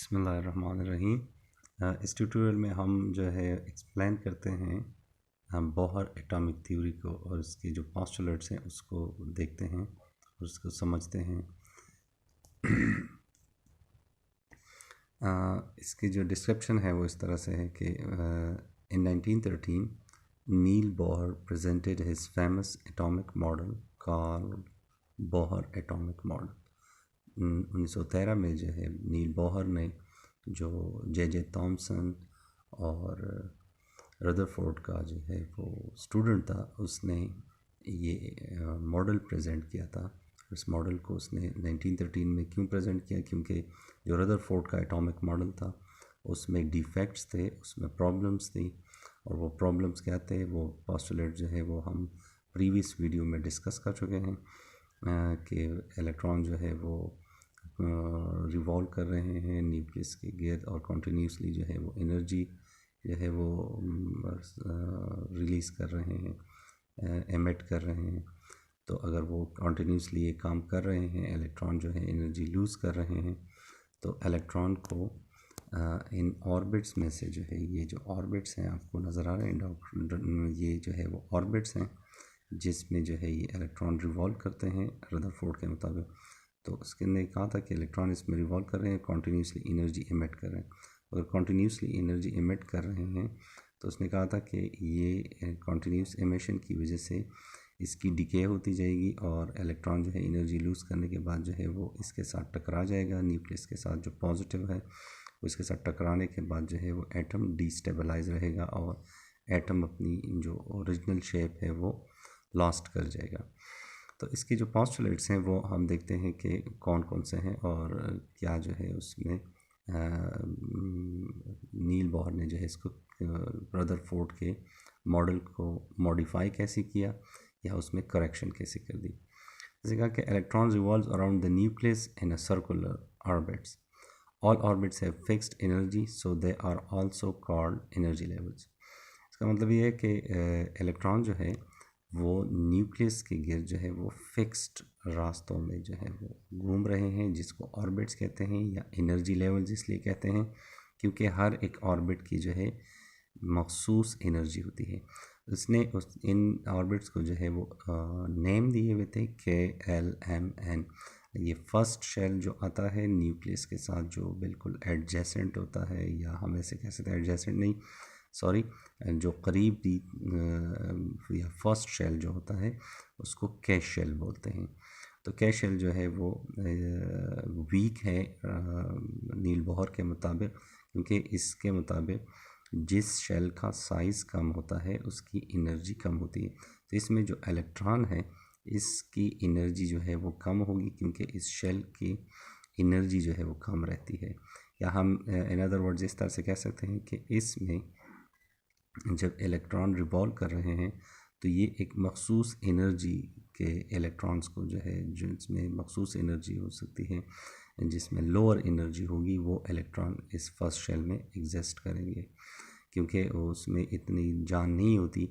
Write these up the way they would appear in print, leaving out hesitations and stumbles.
बिस्मिल्लाहिर्रहमानिर्रहीम। इस ट्यूटोरियल में हम जो है एक्सप्लेन करते हैं हम बोहर एटॉमिक थ्योरी को और इसके जो पोस्टुलेट्स हैं उसको देखते हैं और उसको समझते हैं। इसकी जो डिस्क्रिप्शन है वो इस तरह से है कि in 1913 Niels Bohr presented his famous atomic model called Bohr atomic model. 1913 में जो है नील बोहर ने जो जे थॉमसन और रदरफोर्ड का जो है वो स्टूडेंट था, उसने ये मॉडल प्रेजेंट किया था। इस मॉडल को उसने 1913 में क्यों प्रेजेंट किया? क्योंकि जो रदरफोर्ड का एटॉमिक मॉडल था उसमें डिफेक्ट्स थे, उसमें प्रॉब्लम्स थी, और वो प्रॉब्लम्स क्या थे, वो पोस्टुलेट जो है वो हम प्रीवियस वीडियो में डिस्कस कर चुके हैं कि इलेक्ट्रॉन जो है वो रिवॉल्व कर रहे हैं न्यूक्लियस के गिर्द और कॉन्टीन्यूसली जो है वो एनर्जी जो है वो रिलीज़ कर रहे हैं, एमिट कर रहे हैं। तो अगर वो कॉन्टीन्यूसली ये काम कर रहे हैं, इलेक्ट्रॉन जो है एनर्जी लूज़ कर रहे हैं, तो इलेक्ट्रॉन को इन ऑर्बिट्स में से जो है, ये जो ऑर्बिट्स हैं आपको नज़र आ रहे हैं, ये जो है वो ऑर्बिट्स हैं जिसमें जो है ये इलेक्ट्रॉन रिवॉल्व करते हैं रदरफोर्ड के मुताबिक। तो उसके ने कहा था कि इलेक्ट्रॉन इसमें रिवॉल्व कर रहे हैं, कॉन्टीन्यूसली एनर्जी एमिट कर रहे हैं। अगर कॉन्टीन्यूसली एनर्जी एमिट कर रहे हैं तो उसने कहा था कि ये कॉन्टीन्यूस एमिशन की वजह से इसकी डिके होती जाएगी और इलेक्ट्रॉन जो है एनर्जी लूज़ करने के बाद जो है वो इसके साथ टकरा जाएगा, न्यूक्लियस के साथ जो पॉजिटिव है उसके साथ टकराने के बाद जो है वो एटम डिस्टेबलाइज रहेगा और एटम अपनी जो ओरिजिनल शेप है वो लॉस्ट कर जाएगा। तो इसकी जो पोस्टुलेट्स हैं वो हम देखते हैं कि कौन कौन से हैं और क्या जो है उसमें नील बोहर ने जो है इसको रदरफोर्ड के मॉडल को मॉडिफाई कैसे किया या उसमें करेक्शन कैसे कर दी। जैसे कहा कि electrons revolve around the nucleus in a circular orbits, all orbits have fixed energy so they are also called energy levels. इसका मतलब ये है कि इलेक्ट्रॉन जो है वो न्यूक्लियस के गिर्द जो है वो फिक्स्ड रास्तों में जो है वो घूम रहे हैं, जिसको ऑर्बिट्स कहते हैं या एनर्जी लेवल्स इसलिए कहते हैं क्योंकि हर एक ऑर्बिट की जो है मखसूस एनर्जी होती है। उसने इन ऑर्बिट्स को जो है वो नेम दिए हुए थे KLMN। ये फर्स्ट शेल जो आता है न्यूक्लियस के साथ जो बिल्कुल एडजेसेंट होता है, या हम ऐसे कह सकते हैं एडजेसेंट नहीं, सॉरी, जो करीब या फर्स्ट शेल जो होता है उसको कैश शेल बोलते हैं। तो कैश शेल जो है वो वीक है नील बोहर के मुताबिक, क्योंकि इसके मुताबिक जिस शेल का साइज़ कम होता है उसकी एनर्जी कम होती है। तो इसमें जो इलेक्ट्रॉन है इसकी एनर्जी जो है वो कम होगी क्योंकि इस शेल की एनर्जी जो है वो कम रहती है। या हम इन अदर वर्ड्स इस तरह से कह सकते हैं कि इसमें जब इलेक्ट्रॉन रिवॉल्व कर रहे हैं तो ये एक मखसूस एनर्जी के इलेक्ट्रॉन्स को जो है, जिसमें मखसूस एनर्जी हो सकती है, जिसमें लोअर एनर्जी होगी, वो इलेक्ट्रॉन इस फर्स्ट शेल में एग्जिस्ट करेंगे क्योंकि उसमें इतनी जान नहीं होती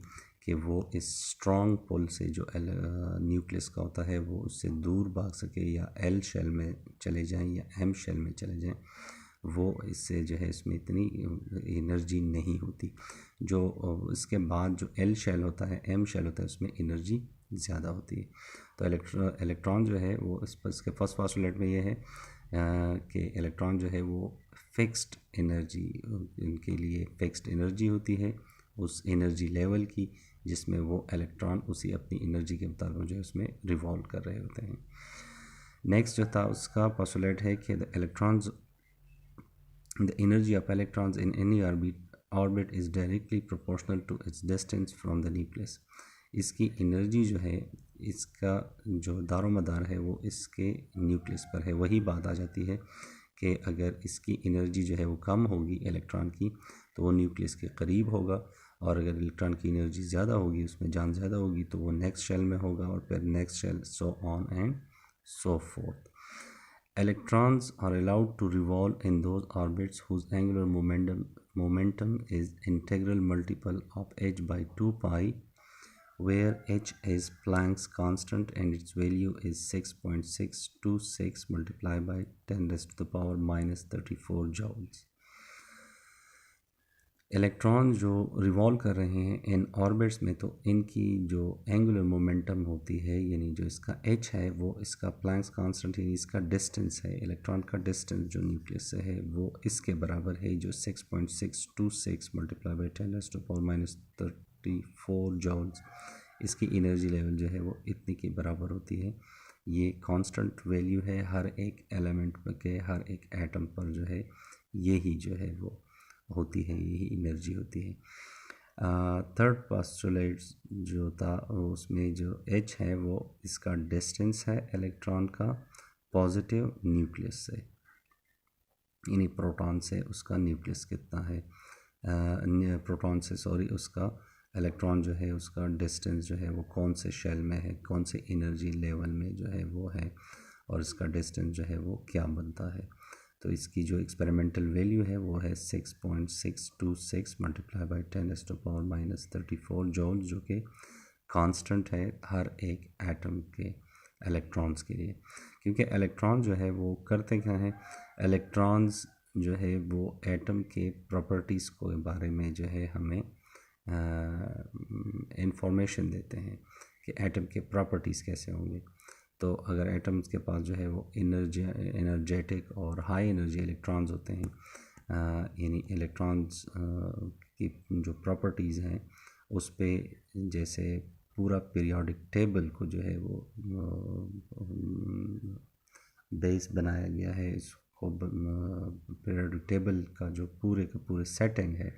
कि वो इस स्ट्रॉन्ग पुल से जो न्यूक्लियस का होता है वो उससे दूर भाग सके या एल शेल में चले जाएं या एम शेल में चले जाएं। वो इससे जो है इसमें इतनी एनर्जी नहीं होती। जो इसके बाद जो एल शेल होता है, एम शेल होता है, उसमें एनर्जी ज़्यादा होती है। तो इलेक्ट्रॉन जो है वो इसके फर्स्ट पोस्टुलेट में ये है कि इलेक्ट्रॉन जो है वो फिक्स्ड एनर्जी, इनके लिए फिक्स्ड एनर्जी होती है उस एनर्जी लेवल की जिसमें वो इलेक्ट्रॉन उसी अपनी एनर्जी के मुताबिक जो है उसमें रिवॉल्व कर रहे होते हैं। नेक्स्ट जो था उसका पोस्टुलेट है कि the energy of electrons in any orbit is directly proportional to its distance from the nucleus। इसकी एनर्जी जो है, इसका जो दारोमदार है वो इसके न्यूक्लियस पर है। वही बात आ जाती है कि अगर इसकी एनर्जी जो है वो कम होगी इलेक्ट्रॉन की तो वो न्यूक्लियस के करीब होगा, और अगर इलेक्ट्रॉन की एनर्जी ज़्यादा होगी, उसमें जान ज़्यादा होगी, तो वो नेक्स्ट शेल में होगा और फिर next shell, so on and so forth. Electrons are allowed to revolve in those orbits whose angular momentum is integral multiple of h by 2 pi where h is Planck's constant and its value is 6.626 multiplied by 10 raised to the power minus 34 joules. Electron जो revolve कर रहे हैं इन orbits में, तो इनकी जो angular momentum होती है, यानी जो इसका h है वो इसका प्लैंक्स कांस्टेंट यानी इसका डिस्टेंस है, इलेक्ट्रॉन का डिस्टेंस जो न्यूक्लियस से है वो इसके बराबर है, जो 6.626 multiply by 10 raised to power minus 34 joules. इसकी एनर्जी लेवल जो है वो इतनी के बराबर होती है। ये कांस्टेंट वैल्यू है हर एक एलिमेंट के, हर एक एटम पर जो है यही जो है वो होती है, यही एनर्जी होती है। थर्ड पोस्टुलेट जो था उसमें जो h है वो इसका डिस्टेंस है इलेक्ट्रॉन का पॉजिटिव न्यूक्लियस से, यानी प्रोटॉन से उसका न्यूक्लियस कितना है, प्रोटॉन से सॉरी उसका इलेक्ट्रॉन जो है उसका डिस्टेंस जो है वो कौन से शेल में है, कौन से एनर्जी लेवल में जो है वो है, और इसका डिस्टेंस जो है वो क्या बनता है। तो इसकी जो एक्सपेरिमेंटल वैल्यू है वो है 6.626 multiply by 10 raised to power minus 34 जॉल, जो कि कांस्टेंट है हर एक एटम के इलेक्ट्रॉन्स के लिए। क्योंकि इलेक्ट्रॉन जो है वो करते क्या हैं, इलेक्ट्रॉन्स जो है वो एटम के प्रॉपर्टीज़ को बारे में जो है हमें इंफॉर्मेशन देते हैं कि एटम के प्रॉपर्टीज़ कैसे होंगे। तो अगर एटम्स के पास जो है वो एनर्जेटिक और हाई एनर्जी इलेक्ट्रॉन्स होते हैं, यानी इलेक्ट्रॉन्स की जो प्रॉपर्टीज़ हैं उस पे जैसे पूरा पीरियोडिक टेबल को जो है वो बेस बनाया गया है, इसको पीरियोडिक टेबल का जो पूरे के पूरे सेटिंग है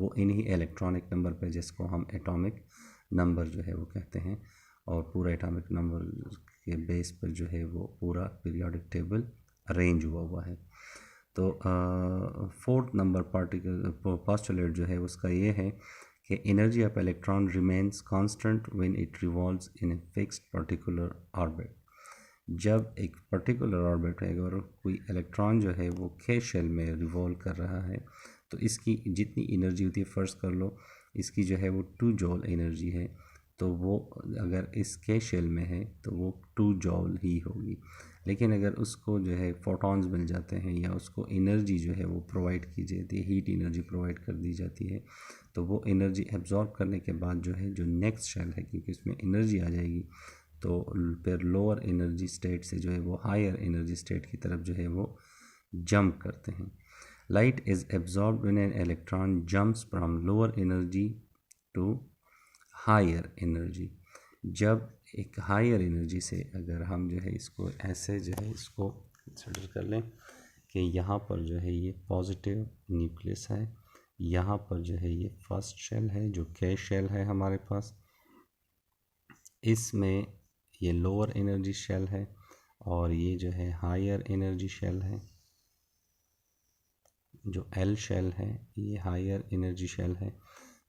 वो इन्हीं इलेक्ट्रॉनिक नंबर पे, जिसको हम एटॉमिक नंबर जो है वो कहते हैं, और पूरा एटॉमिक नंबर के बेस पर जो है वो पूरा पीरियोडिक टेबल अरेंज हुआ है। तो फोर्थ नंबर पार्टिकल पोस्टुलेट जो है उसका ये है कि energy of electron remains constant when it revolves in a fixed particular orbit. जब एक पर्टिकुलर ऑर्बिट है अगर कोई इलेक्ट्रॉन जो है वो के शेल में रिवॉल्व कर रहा है, तो इसकी जितनी एनर्जी होती है, फ़र्ज़ कर लो इसकी जो है वो 2 जॉल एनर्जी है, तो वो अगर इस के शेल में है तो वो 2 जॉल ही होगी। लेकिन अगर उसको जो है फोटॉन्स मिल जाते हैं या उसको एनर्जी जो है वो प्रोवाइड की जाती है, हीट एनर्जी प्रोवाइड कर दी जाती है, तो वो एनर्जी एब्जॉर्ब करने के बाद जो है जो नेक्स्ट शेल है, क्योंकि इसमें एनर्जी आ जाएगी, तो फिर लोअर एनर्जी स्टेट से जो है वो हायर एनर्जी स्टेट की तरफ जो है वो जंप करते हैं। Light is absorbed when an electron jumps from lower energy to higher energy. जब एक हायर एनर्जी से अगर हम जो है इसको ऐसे जो है इसको कंसिडर कर लें कि यहाँ पर जो है ये पॉजिटिव न्यूक्लियस है, यहाँ पर जो है ये फर्स्ट शेल है जो के शेल है हमारे पास, इसमें ये लोअर एनर्जी शेल है और ये जो है हायर एनर्जी शेल है, जो एल शेल है ये हायर एनर्जी शेल है।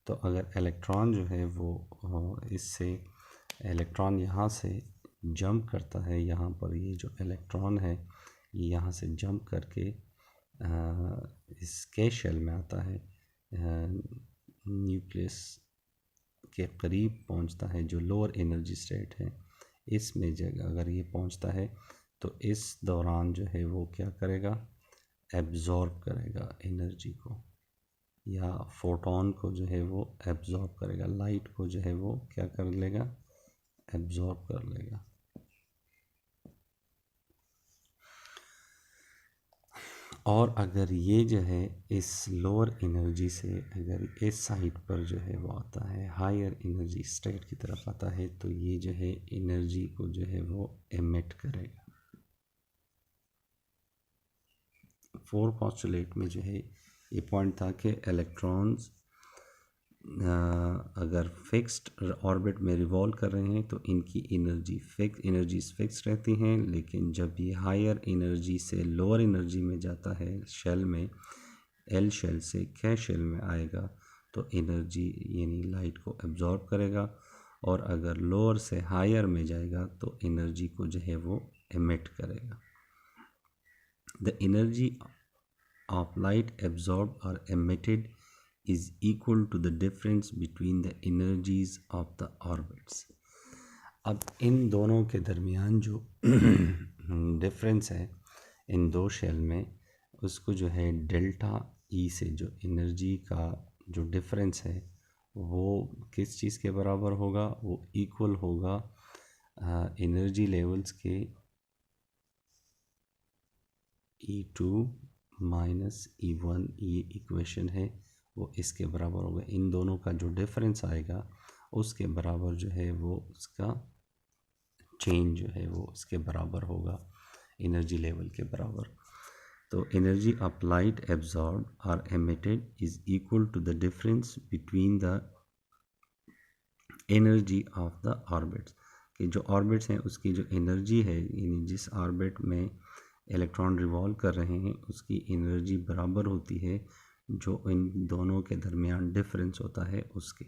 तो अगर इलेक्ट्रॉन जो है वो इससे इलेक्ट्रॉन यहाँ से जंप करता है, यहाँ पर ये जो इलेक्ट्रॉन है ये यहाँ से जंप करके इस के शेल में आता है, न्यूक्लियस के करीब पहुँचता है जो लोअर एनर्जी स्टेट है, इसमें जगह अगर ये पहुँचता है तो इस दौरान जो है वो क्या करेगा, एब्जॉर्ब करेगा एनर्जी को या फोटोन को जो है वो एब्जॉर्ब करेगा, लाइट को जो है वो क्या कर लेगा, एब्जॉर्ब कर लेगा। और अगर ये जो है इस लोअर एनर्जी से अगर इस साइड पर जो है वो आता है, हायर एनर्जी स्टेट की तरफ आता है, तो ये जो है एनर्जी को जो है वो एमिट करेगा। 4 पोस्टुलेट में जो है ये पॉइंट था कि इलेक्ट्रॉन्स अगर फिक्स्ड ऑर्बिट में रिवॉल्व कर रहे हैं तो इनकी एनर्जीज फिक्स रहती हैं, लेकिन जब ये हायर एनर्जी से लोअर एनर्जी में जाता है शेल में, एल शेल से के शेल में आएगा तो एनर्जी यानी लाइट को एब्जॉर्ब करेगा, और अगर लोअर से हायर में जाएगा तो एनर्जी को जो है वो एमिट करेगा। The energy of light absorbed or emitted is equal to the difference between the energies of the orbits. अब इन दोनों के दरमियान जो डिफरेंस है इन दो शेल में, उसको जो है डेल्टा ई से जो एनर्जी का जो डिफरेंस है वो किस चीज़ के बराबर होगा? वो इक्वल होगा एनर्जी लेवल्स के E2 माइनस E1, ये इक्वेशन है वो इसके बराबर होगा। इन दोनों का जो डिफरेंस आएगा उसके बराबर जो है वो उसका चेंज जो है वो उसके बराबर होगा, एनर्जी लेवल के बराबर। तो एनर्जी अप्लाइड एब्जॉर्ब और emitted is equal to the difference between the energy of the orbits, कि जो ऑर्बिट्स हैं उसकी जो एनर्जी है, यानी जिस ऑर्बिट में इलेक्ट्रॉन रिवॉल्व कर रहे हैं उसकी एनर्जी बराबर होती है जो इन दोनों के दरमियान डिफरेंस होता है उसके।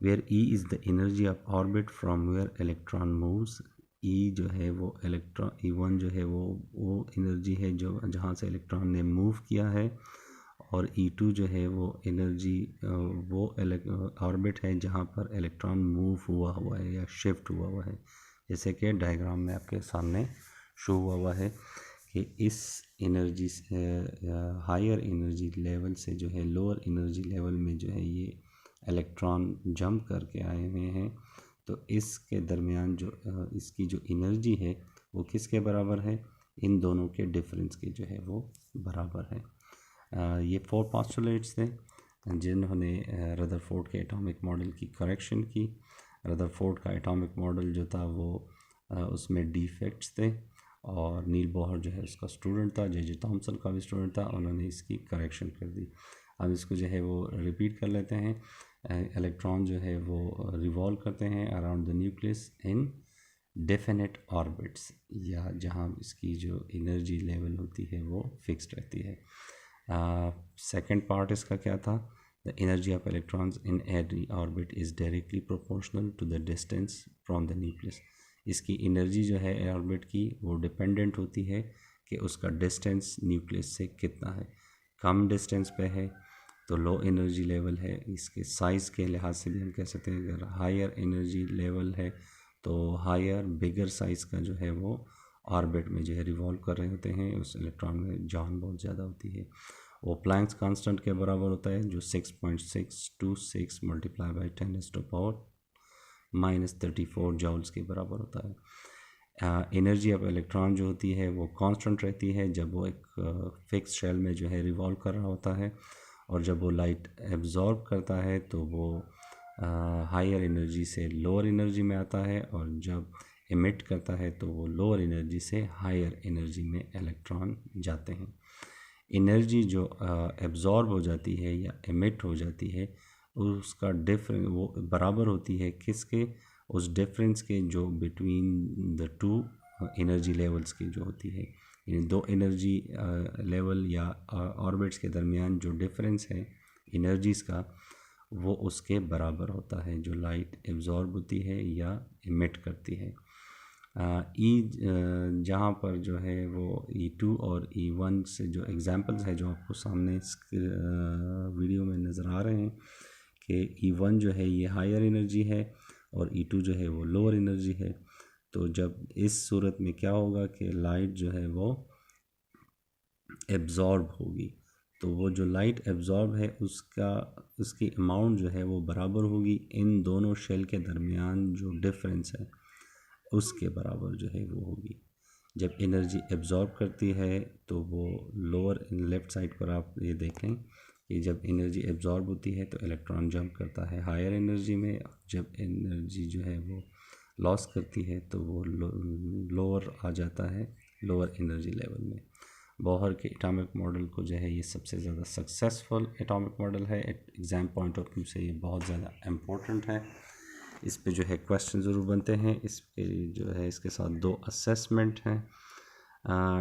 Where E is the energy of orbit from where electron moves, E जो है वो इलेक्ट्रॉन E1 जो है वो एनर्जी है जो जहाँ से इलेक्ट्रॉन ने मूव किया है, और E2 जो है वो एनर्जी वो ऑर्बिट है जहाँ पर इलेक्ट्रॉन मूव हुआ है या शिफ्ट हुआ है। जैसे कि डायग्राम में आपके सामने शो हुआ है कि इस एनर्जी हायर एनर्जी लेवल से जो है लोअर एनर्जी लेवल में जो है ये इलेक्ट्रॉन जंप करके आए हुए हैं, तो इसके दरमियान जो इसकी जो एनर्जी है वो किसके बराबर है? इन दोनों के डिफरेंस के जो है वो बराबर है। ये 4 पोस्टुलेट्स थे जिन्होंने रदरफोर्ड के एटॉमिक मॉडल की करेक्शन की। रदरफोर्ड का एटॉमिक मॉडल जो था वो उसमें डिफेक्ट्स थे, और नील बोहर जो है उसका स्टूडेंट था, जे थॉमसन का भी स्टूडेंट था, उन्होंने इसकी करेक्शन कर दी। अब इसको जो है वो रिपीट कर लेते हैं। इलेक्ट्रॉन जो है वो रिवॉल्व करते हैं around the nucleus in definite orbits, या जहाँ इसकी जो एनर्जी लेवल होती है वो फिक्स्ड रहती है। सेकंड पार्ट इसका क्या था? The energy of electrons in every orbit is directly proportional to the distance from the nucleus. इसकी एनर्जी जो है ऑर्बिट की वो डिपेंडेंट होती है कि उसका डिस्टेंस न्यूक्लियस से कितना है। कम डिस्टेंस पे है तो लो एनर्जी लेवल है। इसके साइज़ के लिहाज से भी हम कह सकते हैं अगर हायर एनर्जी लेवल है तो हायर बिगर साइज़ का जो है वो ऑर्बिट में जो है रिवॉल्व कर रहे होते हैं, उस इलेक्ट्रॉन में जान बहुत ज़्यादा होती है। वो प्लैंक्स कांस्टेंट के बराबर होता है जो 6.626 मल्टीप्लाई बाई 10⁻⁻34 जॉल्स के बराबर होता है। एनर्जी ऑफ इलेक्ट्रॉन जो होती है वो कांस्टेंट रहती है जब वो एक फिक्स शेल में जो है रिवॉल्व कर रहा होता है, और जब वो लाइट एब्जॉर्ब करता है तो वो हायर एनर्जी से लोअर एनर्जी में आता है, और जब एमिट करता है तो वो लोअर एनर्जी से हायर एनर्जी में इलेक्ट्रॉन जाते हैं। एनर्जी जो एब्जॉर्ब हो जाती है या एमिट हो जाती है उसका डिफरेंस वो बराबर होती है किसके? उस डिफरेंस के जो between the two energy levels की जो होती है, यानी दो एनर्जी लेवल या ऑर्बिट्स के दरमियान जो डिफरेंस है एनर्जीज़ का वो उसके बराबर होता है जो लाइट एब्जॉर्ब होती है या एमिट करती है। जहाँ पर जो है वो E2 और E1 से जो एग्जांपल्स है जो आपको सामने वीडियो में नज़र आ रहे हैं कि E1 जो है ये हायर एनर्जी है और E2 जो है वो लोअर एनर्जी है। तो जब इस सूरत में क्या होगा कि लाइट जो है वो एब्जॉर्ब होगी, तो वो जो लाइट एब्जॉर्ब है उसकी अमाउंट जो है वो बराबर होगी इन दोनों शेल के दरमियान जो डिफरेंस है उसके बराबर जो है वो होगी। जब एनर्जी एब्जॉर्ब करती है तो वो लोअर लेफ़्ट साइड पर आप ये देखें कि जब एनर्जी एब्जॉर्ब होती है तो इलेक्ट्रॉन जंप करता है हायर एनर्जी में, जब एनर्जी जो है वो लॉस करती है तो वो लोअर आ जाता है लोअर एनर्जी लेवल में। बोहर के एटॉमिक मॉडल को जो है ये सबसे ज़्यादा सक्सेसफुल एटॉमिक मॉडल है। एग्ज़ाम पॉइंट ऑफ व्यू से ये बहुत ज़्यादा इम्पोर्टेंट है। इस पे जो है क्वेश्चन ज़रूर बनते हैं। इस पे जो है इसके साथ 2 असेसमेंट हैं।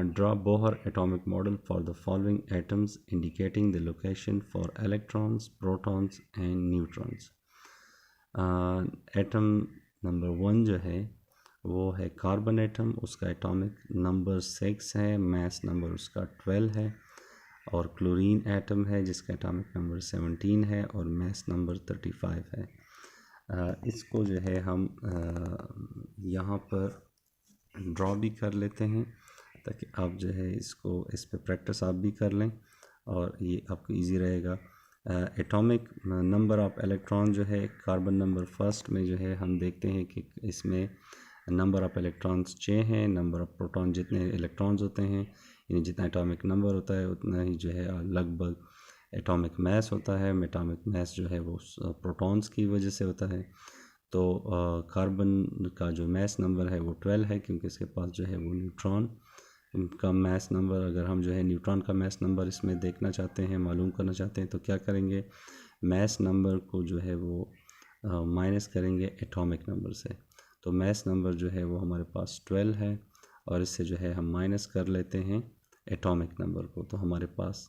Draw Bohr atomic model for the following atoms indicating the location for electrons, protons and neutrons. Atom number 1 जो है वो है कार्बन एटम, उसका एटॉमिक नंबर 6 है, मास नंबर उसका 12 है, और क्लोरीन एटम है जिसका एटॉमिक नंबर 17 है और मास नंबर 35 है। इसको जो है हम यहाँ पर ड्रॉ भी कर लेते हैं ताकि आप जो है इसको इस पे प्रैक्टिस आप भी कर लें और ये आपको इजी रहेगा। एटॉमिक नंबर ऑफ इलेक्ट्रॉन जो है कार्बन नंबर फर्स्ट में जो है हम देखते हैं कि इसमें नंबर ऑफ इलेक्ट्रॉन्स 6 हैं, नंबर ऑफ प्रोटॉन जितने इलेक्ट्रॉन्स होते हैं यानी जितना एटॉमिक नंबर होता है उतना ही जो है लगभग एटॉमिक मास होता है। एटॉमिक मास जो है वो प्रोटॉन्स की वजह से होता है। तो कार्बन का जो मास नंबर है वो 12 है क्योंकि इसके पास जो है वो न्यूट्रॉन का मास नंबर, अगर हम जो है न्यूट्रॉन का मास नंबर इसमें देखना चाहते हैं, मालूम करना चाहते हैं तो क्या करेंगे, मास नंबर को जो है वो माइनस करेंगे एटॉमिक नंबर से। तो मास नंबर जो है वो हमारे पास 12 है और इससे जो है हम माइनस कर लेते हैं एटॉमिक नंबर को, तो हमारे पास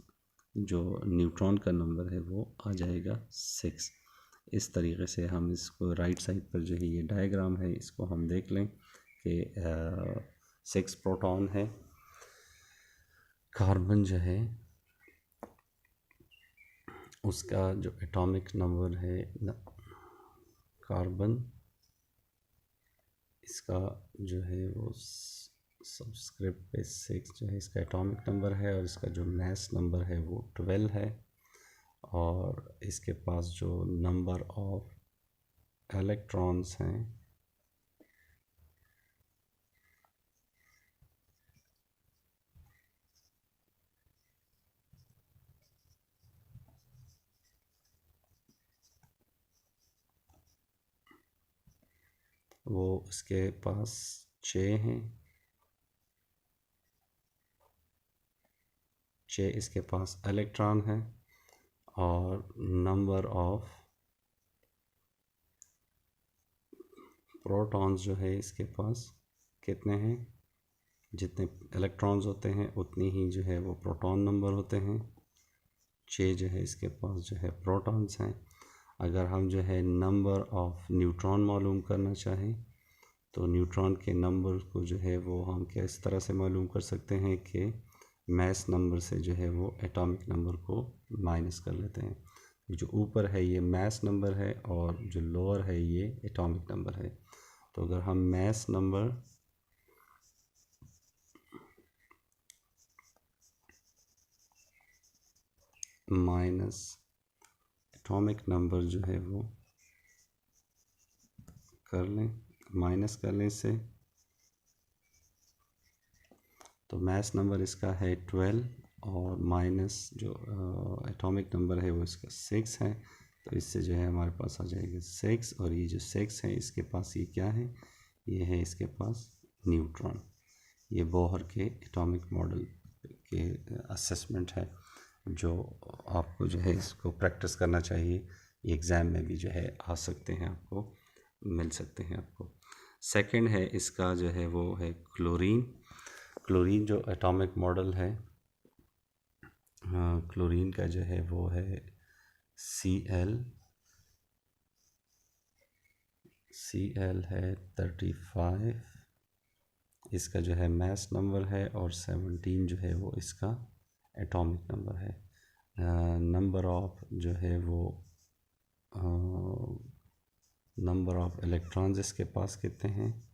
जो न्यूट्रॉन का नंबर है वो आ जाएगा 6। इस तरीके से हम इसको राइट साइड पर जो है ये डायग्राम है इसको हम देख लें कि 6 प्रोटॉन है। कार्बन जो है उसका जो एटॉमिक नंबर है कार्बन इसका जो है वो सबस्क्रिप्ट पे 6 जो है इसका एटॉमिक नंबर है और इसका जो मास नंबर है वो 12 है और इसके पास जो नंबर ऑफ इलेक्ट्रॉन्स हैं वो इसके पास 6 हैं। 6 इसके पास इलेक्ट्रॉन है और नंबर ऑफ प्रोटॉन्स जो है इसके पास कितने हैं, जितने इलेक्ट्रॉन्स होते हैं उतनी ही जो है वो प्रोटॉन नंबर होते हैं। 6 जो है इसके पास जो है प्रोटॉन्स हैं। अगर हम जो है नंबर ऑफ न्यूट्रॉन मालूम करना चाहें तो न्यूट्रॉन के नंबर को जो है वो हम किस तरह से मालूम कर सकते हैं कि मास नंबर से जो है वो एटॉमिक नंबर को माइनस कर लेते हैं। जो ऊपर है ये मास नंबर है और जो लोअर है ये एटॉमिक नंबर है। तो अगर हम mass number minus atomic number जो है वो कर लें, माइनस कर लें इससे, तो मास नंबर इसका है 12 और माइनस जो एटॉमिक नंबर है वो इसका 6 है। तो इससे जो है हमारे पास आ जाएगा 6 और ये जो 6 है इसके पास ये क्या है, ये है इसके पास न्यूट्रॉन। ये बोहर के एटॉमिक मॉडल के असेसमेंट है जो आपको जो है इसको प्रैक्टिस करना चाहिए। एग्ज़ाम में भी जो है आ सकते हैं, आपको मिल सकते हैं आपको। सेकंड है इसका जो है वो है क्लोरीन। क्लोरीन जो एटॉमिक मॉडल है क्लोरीन का जो है वो है Cl है 35। इसका जो है मास नंबर है और 17 जो है वो इसका एटॉमिक नंबर है। नंबर ऑफ जो है वो नंबर ऑफ इलेक्ट्रॉन्स इसके पास कितने हैं,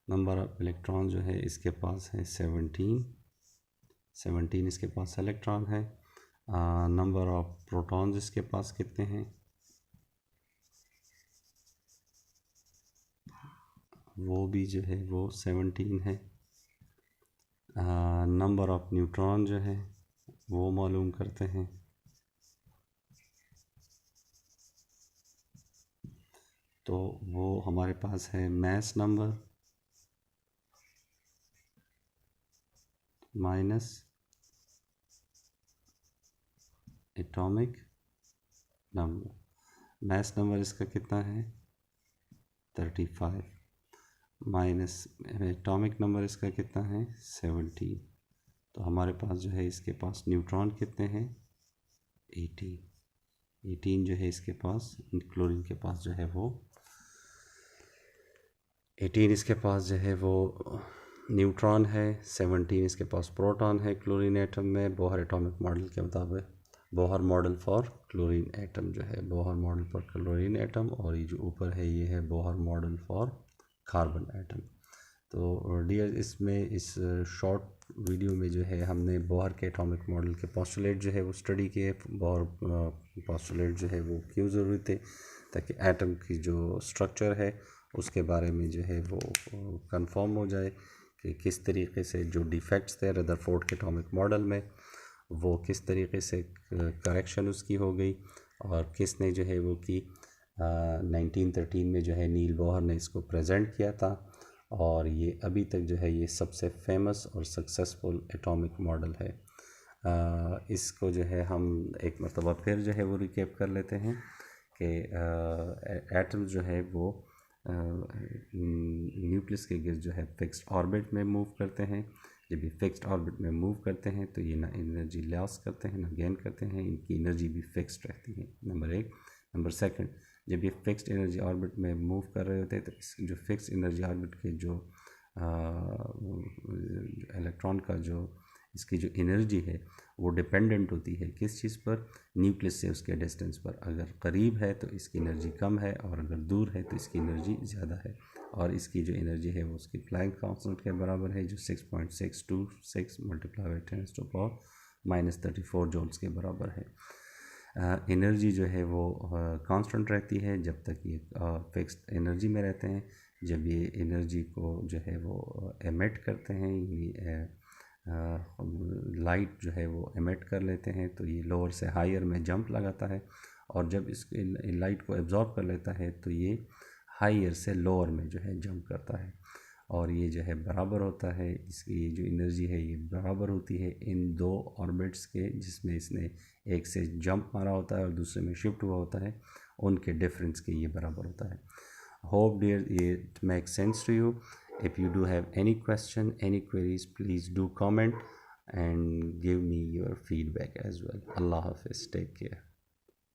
नंबर ऑफ इलेक्ट्रॉन जो है इसके पास है 17 इसके पास इलेक्ट्रॉन है। नंबर ऑफ प्रोटॉन्स इसके पास कितने हैं, वो भी जो है वो 17 है। नंबर ऑफ न्यूट्रॉन जो है वो मालूम करते हैं, तो वो हमारे पास है mass number minus atomic number. Mass number इसका कितना है 35 माइनस एटॉमिक नंबर इसका कितना है 17। तो हमारे पास जो है इसके पास न्यूट्रॉन कितने हैं 18 जो है इसके पास, क्लोरीन के पास जो है वो 18 इसके पास जो है वो न्यूट्रॉन है, 17 इसके पास प्रोटॉन है क्लोरीन एटम में। बोहर एटॉमिक मॉडल के मुताबिक Bohr model for chlorine atom जो है, Bohr model for chlorine atom, और ये जो ऊपर है ये है Bohr model for carbon atom. तो डियर, इसमें इस शॉर्ट वीडियो में जो है हमने बोहर के एटॉमिक मॉडल के पोस्टुलेट जो है वो स्टडी किए। बोहर पोस्टुलेट जो है वो क्यों ज़रूरी थे, ताकि एटम की जो स्ट्रक्चर है उसके बारे में जो है वो कंफर्म हो जाए कि किस तरीके से जो डिफेक्ट्स थे रदरफोर्ड के एटॉमिक मॉडल में वो किस तरीके से करेक्शन उसकी हो गई, और किसने जो है वो की 1913 में जो है नील बोहर ने इसको प्रेजेंट किया था, और ये अभी तक जो है ये सबसे फेमस और सक्सेसफुल एटॉमिक मॉडल है। इसको जो है हम एक मरतबा फिर जो है वो रिकैप कर लेते हैं कि एटम्स जो है वो न्यूक्लियस के गिर्द जो है फिक्स्ड ऑर्बिट में मूव करते हैं। जब ये फिक्स्ड ऑर्बिट में मूव करते हैं तो ये ना एनर्जी लॉस करते हैं ना गेन करते हैं, इनकी एनर्जी भी फिक्स्ड रहती है, नंबर एक। नंबर सेकंड, जब ये फिक्स्ड एनर्जी ऑर्बिट में मूव कर रहे होते हैं तो इस जो फिक्स्ड एनर्जी ऑर्बिट के जो इलेक्ट्रॉन का जो इसकी जो एनर्जी है वो डिपेंडेंट होती है किस चीज़ पर, न्यूक्लियस से उसके डिस्टेंस पर। अगर करीब है तो इसकी एनर्जी कम है, और अगर दूर है तो इसकी एनर्जी ज़्यादा है। और इसकी जो एनर्जी है वो उसकी प्लैंक कांस्टेंट के बराबर है, जो 6.626 मल्टीप्लाई बाई 10⁻⁻34 जूल्स के बराबर है। एनर्जी जो है वो कांस्टेंट रहती है जब तक ये फिक्स्ड एनर्जी में रहते हैं। जब ये एनर्जी को जो है वो एमिट करते हैं, लाइट जो है वो एमिट कर लेते हैं, तो ये लोअर से हायर में जंप लगाता है, और जब इस लाइट को एब्जॉर्ब कर लेता है तो ये हायर से लोअर में जो है जंप करता है, और ये जो है बराबर होता है, इसकी ये जो एनर्जी है ये बराबर होती है इन दो ऑर्बिट्स के, जिसमें इसने एक से जंप मारा होता है और दूसरे में शिफ्ट हुआ होता है, उनके डिफरेंस के ये बराबर होता है। Hope dear it makes sense to you. If you do have any question, any queries, please do comment and give me your feedback as well. Allah Hafiz. Take care.